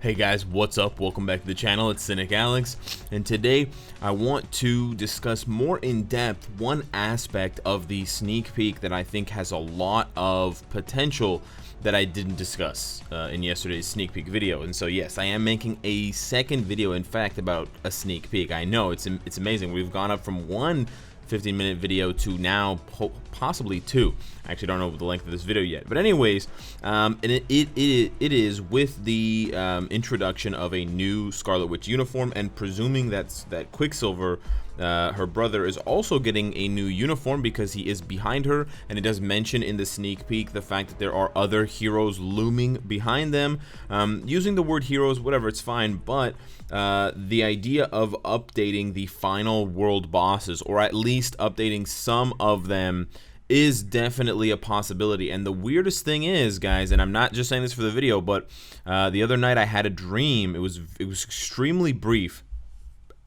Hey guys, what's up? Welcome back to the channel. It's Cynicalex, and today I want to discuss more in depth one aspect of the sneak peek that I think has a lot of potential that I didn't discuss in yesterday's sneak peek video. And so yes, I am making a second video, in fact, about a sneak peek. I know it's amazing. We've gone up from one 15-minute video to now possibly two. I actually don't know the length of this video yet, but anyways, and it is with the introduction of a new Scarlet Witch uniform, and presuming that Quicksilver, her brother, is also getting a new uniform because he is behind her, and it does mention in the sneak peek the fact that there are other heroes looming behind them. Using the word heroes, whatever, it's fine, but the idea of updating the final world bosses, or at least updating some of them, is definitely a possibility. And the weirdest thing is, guys, and I'm not just saying this for the video, but the other night I had a dream. It was extremely brief.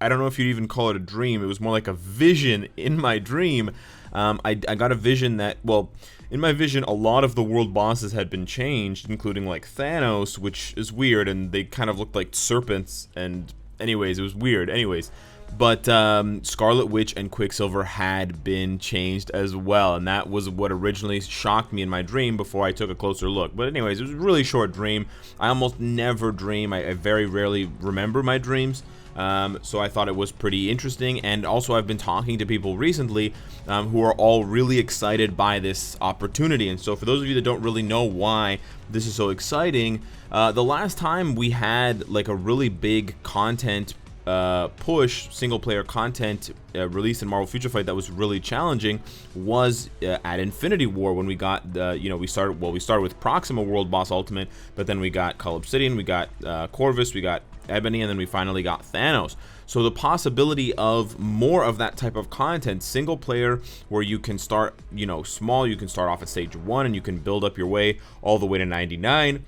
I don't know if you'd even call it a dream. It was more like a vision in my dream. I got a vision that, well, in my vision, a lot of the world bosses had been changed, including like Thanos, which is weird, and they kind of looked like serpents, and anyways, it was weird. Anyways, but Scarlet Witch and Quicksilver had been changed as well, and that was what originally shocked me in my dream before I took a closer look. But anyways, it was a really short dream. I almost never dream. I very rarely remember my dreams. So I thought it was pretty interesting, and also I've been talking to people recently who are all really excited by this opportunity. And so for those of you that don't really know why this is so exciting, the last time we had like a really big content push, single player content released in Marvel Future Fight that was really challenging was at Infinity War, when we got the, we started with Proxima World Boss Ultimate, but then we got Cull Obsidian, we got Corvus, we got Ebony, and then we finally got Thanos. So the possibility of more of that type of content, single player, where you can start, small, you can start off at stage 1 and you can build up your way all the way to 99,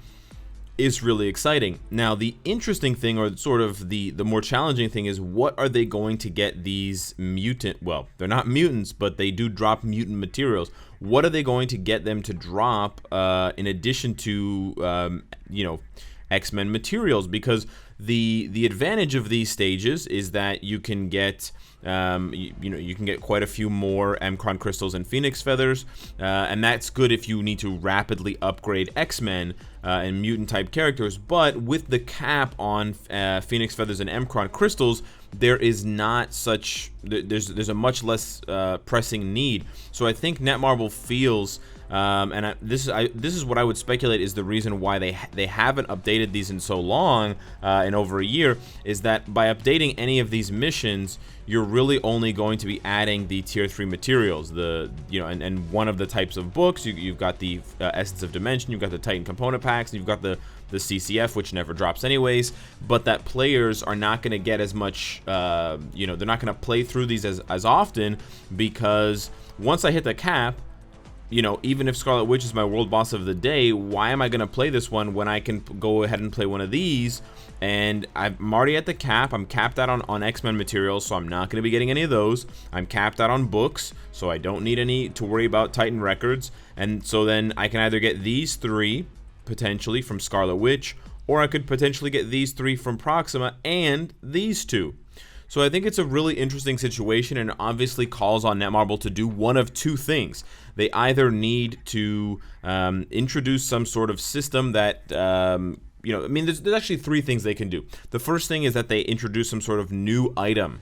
is really exciting. Now, the interesting thing, or sort of the more challenging thing, is what are they going to get these mutant, well, they're not mutants, but they do drop mutant materials. What are they going to get them to drop in addition to, X-Men materials? Because the advantage of these stages is that you can get you can get quite a few more Mcron crystals and Phoenix feathers, and that's good if you need to rapidly upgrade X-Men and mutant type characters. But with the cap on Phoenix feathers and Mcron crystals, there is not such, there's a much less pressing need. So I think Netmarble feels, and this is what I would speculate is the reason why they haven't updated these in so long, in over a year, is that by updating any of these missions, you're really only going to be adding the tier 3 materials, and one of the types of books. You've got the Essence of Dimension, you've got the Titan component packs, and you've got the CCF, which never drops anyways, but that players are not going to get as much, they're not going to play through these as often, because once I hit the cap, even if Scarlet Witch is my world boss of the day, why am I going to play this one when I can go ahead and play one of these? And I'm already at the cap. I'm capped out on X-Men materials, so I'm not going to be getting any of those. I'm capped out on books, so I don't need any to worry about Titan records. And so then I can either get these 3 potentially from Scarlet Witch, or I could potentially get these 3 from Proxima and these 2. So I think it's a really interesting situation, and obviously calls on Netmarble to do one of 2 things. They either need to introduce some sort of system that, there's actually 3 things they can do. The first thing is that they introduce some sort of new item,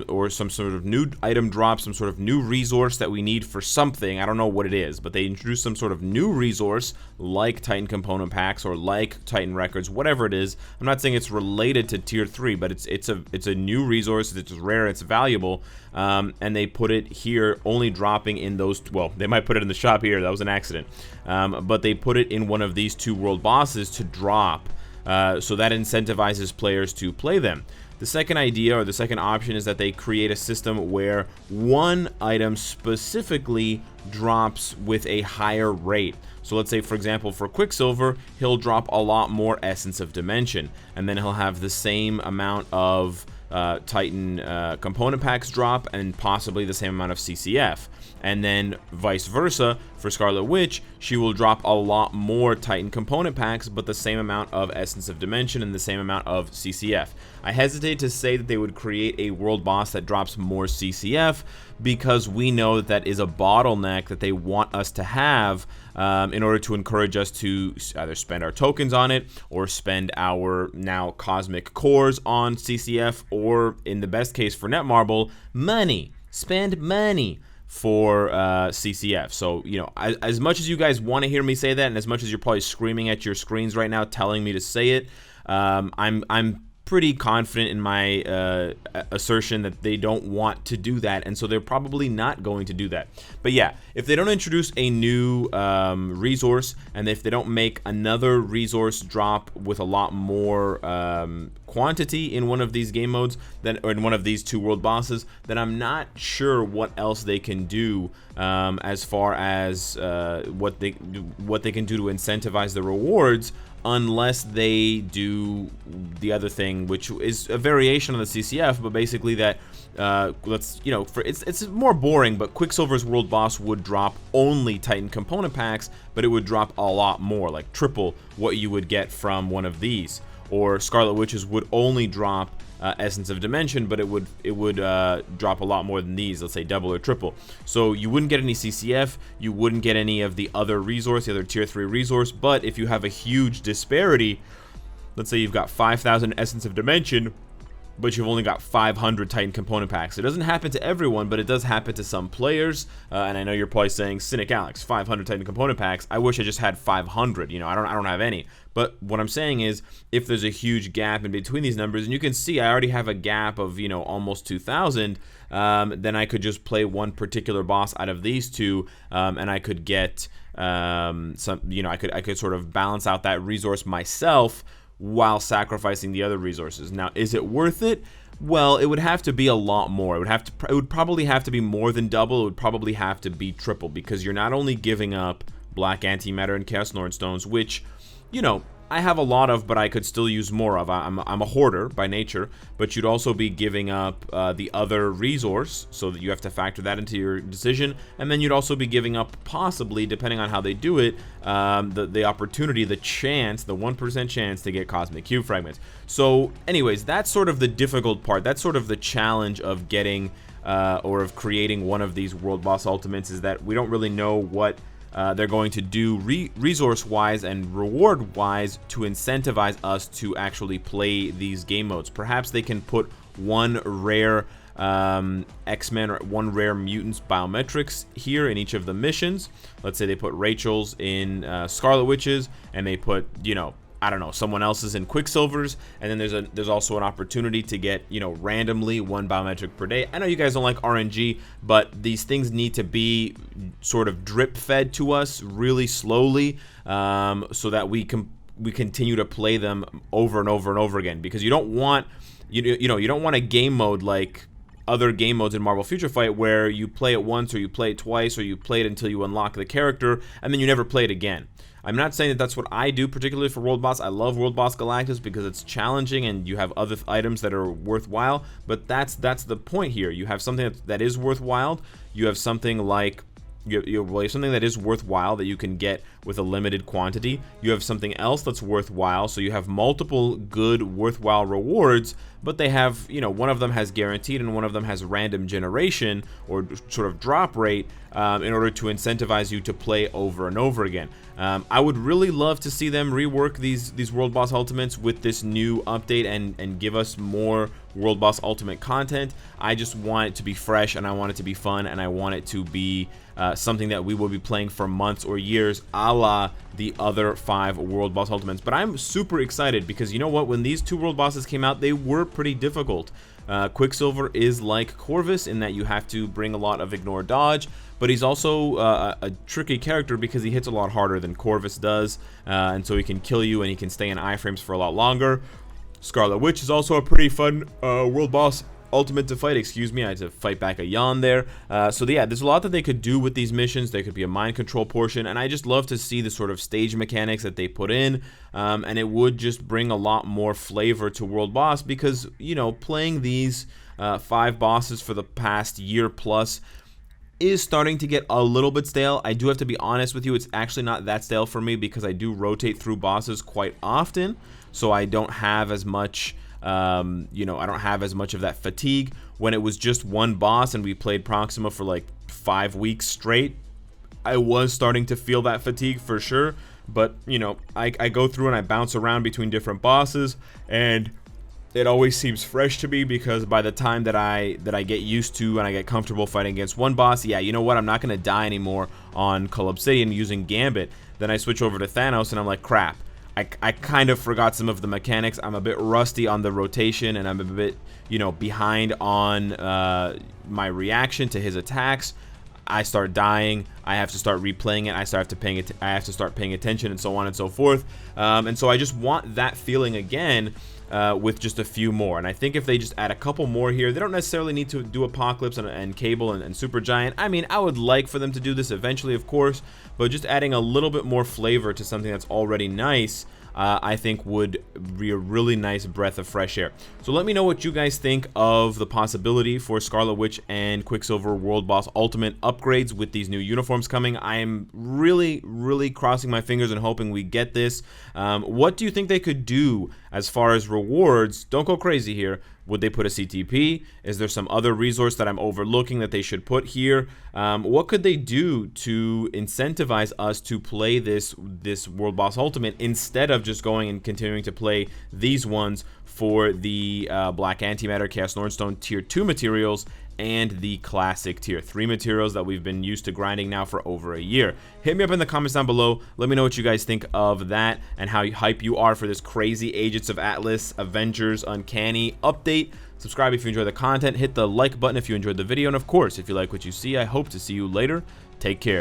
or some sort of new item drop, some sort of new resource that we need for something. I don't know what it is, but they introduce some sort of new resource, like Titan component packs or like Titan records, whatever it is. I'm not saying it's related to tier 3, but it's a new resource. It's rare, it's valuable, and they put it here, only dropping in those. Well, they might put it in the shop here. That was an accident, but they put it in one of these 2 world bosses to drop, so that incentivizes players to play them. The second idea, or the second option, is that they create a system where one item specifically drops with a higher rate. So let's say, for example, for Quicksilver, he'll drop a lot more Essence of Dimension, and then he'll have the same amount of Titan component packs drop, and possibly the same amount of CCF. And then vice versa, for Scarlet Witch, she will drop a lot more Titan component packs, but the same amount of Essence of Dimension and the same amount of CCF. I hesitate to say that they would create a world boss that drops more CCF, because we know that that is a bottleneck that they want us to have in order to encourage us to either spend our tokens on it or spend our now cosmic cores on CCF, or in the best case for Netmarble, money. Spend money for CCF. So, you know, as much as you guys want to hear me say that, and as much as you're probably screaming at your screens right now telling me to say it, I'm pretty confident in my assertion that they don't want to do that, and so they're probably not going to do that. But yeah, if they don't introduce a new resource, and if they don't make another resource drop with a lot more quantity in one of these game modes, or in one of these two world bosses, then I'm not sure what else they can do as far as what they can do to incentivize the rewards, unless they do the other thing, which is a variation on the CCF, but basically that it's more boring, but Quicksilver's world boss would drop only Titan component packs, but it would drop a lot more, like triple what you would get from one of these. Or Scarlet Witches would only drop Essence of Dimension, but it would drop a lot more than these, let's say double or triple. So you wouldn't get any CCF, you wouldn't get any of the other resource, the other tier 3 resource, but if you have a huge disparity, let's say you've got 5,000 Essence of Dimension, but you've only got 500 Titan component packs. It doesn't happen to everyone, but it does happen to some players. And I know you're probably saying, Cynicalex, 500 Titan component packs. I wish I just had 500. You know, I don't have any. But what I'm saying is, if there's a huge gap in between these numbers, and you can see I already have a gap of, you know, almost 2,000, then I could just play one particular boss out of these two, and I could get some. You know, I could sort of balance out that resource myself, while sacrificing the other resources. Now, is it worth it? Well, it would have to be a lot more. It would probably have to be more than double. It would probably have to be triple, because you're not only giving up Black Antimatter and Chaos Nordstones, which, you know, I have a lot of, but I could still use more of. I'm a hoarder by nature, but you'd also be giving up the other resource, so that you have to factor that into your decision, and then you'd also be giving up, possibly, depending on how they do it, the opportunity, the chance, the 1% chance to get Cosmic Cube Fragments. So, anyways, that's sort of the difficult part. That's sort of the challenge of getting, or of creating one of these World Boss Ultimates, is that we don't really know what they're going to do resource-wise and reward-wise to incentivize us to actually play these game modes. Perhaps they can put one rare X-Men or one rare Mutants biometrics here in each of the missions. Let's say they put Rachel's in Scarlet Witches, and they put, you know, I don't know, someone else's in Quicksilver's, and then there's also an opportunity to get, you know, randomly one biometric per day. I know you guys don't like RNG, but these things need to be sort of drip fed to us really slowly, so that we continue to play them over and over and over again. Because you don't want you don't want a game mode like other game modes in Marvel Future Fight, where you play it once, or you play it twice, or you play it until you unlock the character, and then you never play it again. I'm not saying that that's what I do, particularly for World Boss. I love World Boss Galactus because it's challenging and you have other items that are worthwhile, but that's the point here. You have something that is worthwhile. You have something like you have something that is worthwhile that you can get with a limited quantity. You have something else that's worthwhile, so you have multiple good worthwhile rewards, but they have, you know, one of them has guaranteed and one of them has random generation or sort of drop rate in order to incentivize you to play over and over again. I would really love to see them rework these World Boss Ultimates with this new update and give us more World Boss Ultimate content. I just want it to be fresh, and I want it to be fun, and I want it to be something that we will be playing for months or years, a la the other 5 World Boss Ultimates. But I'm super excited because, you know what, when these 2 World Bosses came out, they were pretty difficult. Quicksilver is like Corvus in that you have to bring a lot of ignore dodge, but he's also a tricky character because he hits a lot harder than Corvus does, and so he can kill you and he can stay in iframes for a lot longer. Scarlet Witch is also a pretty fun World Boss Ultimate to fight. Excuse me, I had to fight back a yawn there. So yeah, there's a lot that they could do with these missions. There could be a mind control portion, and I just love to see the sort of stage mechanics that they put in, and it would just bring a lot more flavor to World Boss because, you know, playing these 5 bosses for the past year plus, is starting to get a little bit stale. I do have to be honest with you, it's actually not that stale for me because I do rotate through bosses quite often, so I don't have as much you know, I don't have as much of that fatigue. When it was just one boss and we played Proxima for like 5 weeks straight, I was starting to feel that fatigue for sure. But you know, I go through and I bounce around between different bosses, and it always seems fresh to me because by the time that I get used to and I get comfortable fighting against one boss, yeah, you know what, I'm not gonna die anymore on Cull Obsidian using Gambit. Then I switch over to Thanos and I'm like, crap, I kind of forgot some of the mechanics. I'm a bit rusty on the rotation, and I'm a bit, you know, behind on my reaction to his attacks. I start dying. I have to start replaying it. I have to start paying attention, and so on and so forth. And so I just want that feeling again with just a few more. And I think if they just add a couple more here, they don't necessarily need to do Apocalypse and Cable and Supergiant. I mean, I would like for them to do this eventually, of course, but just adding a little bit more flavor to something that's already nice, I think would be a really nice breath of fresh air. So let me know what you guys think of the possibility for Scarlet Witch and Quicksilver World Boss Ultimate upgrades with these new uniforms coming. I am really crossing my fingers and hoping we get this. What do you think they could do as far as rewards? Don't go crazy here. Would they put a CTP? Is there some other resource that I'm overlooking that they should put here? What could they do to incentivize us to play this World Boss Ultimate instead of just going and continuing to play these ones for the Black Antimatter, Chaos Nornstone Tier 2 materials and the classic Tier 3 materials that we've been used to grinding now for over a year? Hit me up in the comments down below. Let me know what you guys think of that and how hype you are for this crazy Agents of Atlas Avengers Uncanny update. Subscribe if you enjoy the content. Hit the like button if you enjoyed the video. And of course, if you like what you see, I hope to see you later. Take care.